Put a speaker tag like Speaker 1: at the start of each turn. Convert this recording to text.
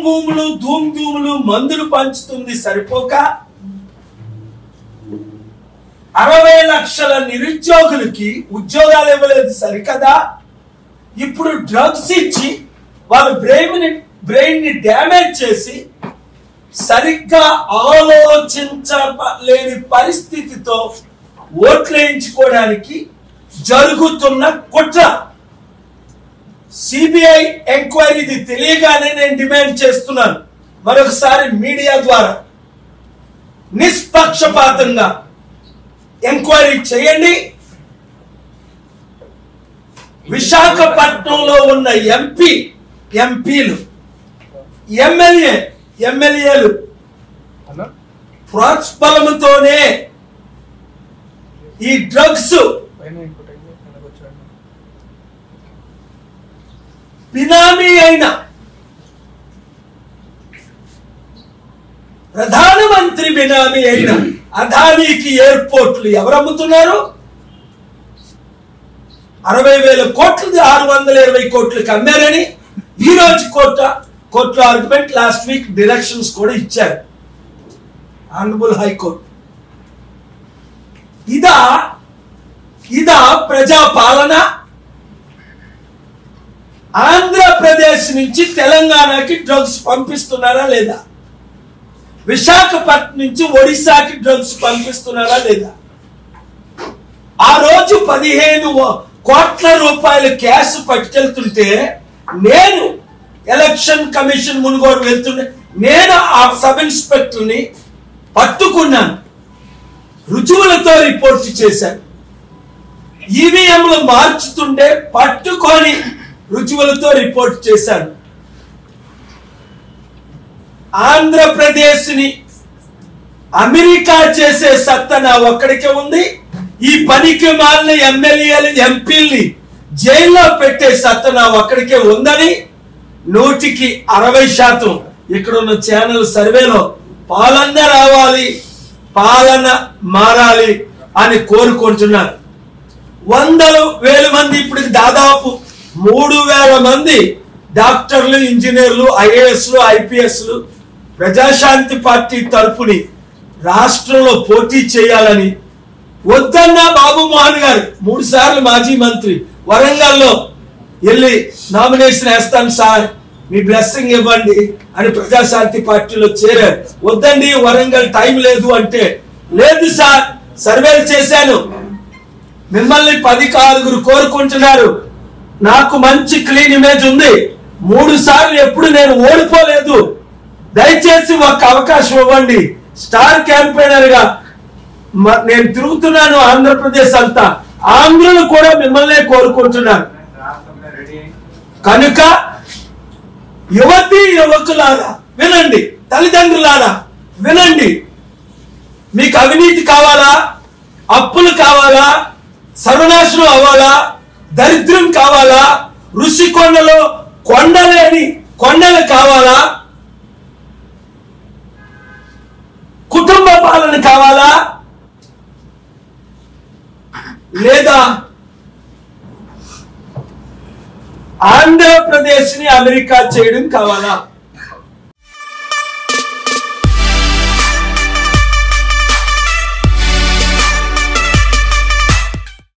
Speaker 1: భూములు ధూములు మందులు పంచుతుంది సరిపోక 60 లక్షల నిరుద్యోగులకి ఉద్యోగాలు ఇవ్వలేదు సరికదా. ఇప్పుడు డ్రగ్స్ ఇచ్చి వాళ్ళ బ్రెయిన్ ని డ్యామేజ్ చేసి సరిగ్గా ఆలోచించలేని పరిస్థితితో ఓట్లు వేయించుకోవడానికి జరుగుతున్న కుట్ర. సిబిఐ ఎంక్వైరీది తెలియగానే నేను డిమాండ్ చేస్తున్నాను, మరొకసారి మీడియా ద్వారా నిష్పక్షపాతంగా ఎంక్వైరీ చేయండి. విశాఖపట్నంలో ఉన్న ఎంపీలు ఎమ్మెల్యేలు ప్రోత్సాహంతోనే ఈ డ్రగ్స్ బినామీ అయిన ప్రధానమంత్రి బినామీ అయిన అదానీకి ఎయిర్పోర్ట్లు ఎవరు అమ్ముతున్నారు? 60,000 కోట్లు 620 కోట్లకి అమ్మారని ఈ రోజు court argument. Last week directions కూడా ఇచ్చారు ఆనరబుల్ హైకోర్టు. ఇదా ప్రజాపాలన? ఆంధ్రప్రదేశ్ నుంచి తెలంగాణకి డ్రగ్స్ పంపిస్తున్నారా లేదా? విశాఖపట్నం నుంచి ఒడిశాకి డ్రగ్స్ పంపిస్తున్నారా లేదా? ఆ రోజు 15 కోట్ల రూపాయల క్యాష్ పట్టుకెళ్తుంటే నేను ఎలక్షన్ కమిషన్ మునుగోడు వెళ్తుంటే నేను ఆ సబ్ ఇన్స్పెక్టర్ని పట్టుకున్నాను, రుజువులతో రిపోర్ట్ చేశాను. ఈవీఎంలు మార్చుతుంటే పట్టుకొని రుజువులతో రిపోర్ట్ చేశాను. ఆంధ్రప్రదేశ్ ని అమెరికా చేసే సత్తా నా ఒక్కడికే ఉంది. ఈ పనికి మాలిన ఎమ్మెల్యేలు ఎంపీల్ని జైల్లో పెట్టే సత్తా నా ఒక్కడికే ఉందని 100% ఇక్కడున్న ఛానల్ సర్వేలో పాలన రావాలి, పాలన మారాలి అని కోరుకుంటున్నారు. 100,000 మంది, ఇప్పుడు దాదాపు 3,000 మంది డాక్టర్లు, ఇంజనీర్లు, ఐఏఎస్లు, ఐపీఎస్లు ప్రజాశాంతి పార్టీ తరపుని రాష్ట్రంలో పోటీ చేయాలని వద్దన్న బాబు మోహన్ గారు 3 సార్లు మాజీ మంత్రి వరంగల్లో వెళ్ళి నామినేషన్ వేస్తాను సార్, మీ బ్లెస్సింగ్ ఇవ్వండి అని ప్రజాశాంతి పార్టీలో చేరారు. వద్దండి, వరంగల్ టైం లేదు అంటే, లేదు సార్ సర్వేలు చేశాను, మిమ్మల్ని 10 కోరుకుంటున్నారు, నాకు మంచి క్లీన్ ఇమేజ్ ఉంది, 3 సార్లు ఎప్పుడు నేను ఓడిపోలేదు, దయచేసి ఒక అవకాశం ఇవ్వండి. స్టార్ క్యాంపెయినర్ గా నేను తిరుగుతున్నాను ఆంధ్రప్రదేశ్ అంతా, ఆంధ్రులు కూడా మిమ్మల్నే కోరుకుంటున్నారు. కనుక యువతీ యువకులారా వినండి, తల్లిదండ్రులారా వినండి. మీకు అవినీతి కావాలా, అప్పులు కావాలా, సర్వనాశనం అవ్వాలా, దరిద్రం కావాలా, ఋషికొండలో కొండలేని కొండలు కావాలా, కుటుంబ పాలన కావాలా, లేదా ఆంధ్రప్రదేశ్ ని అమెరికా చేయడం కావాలా?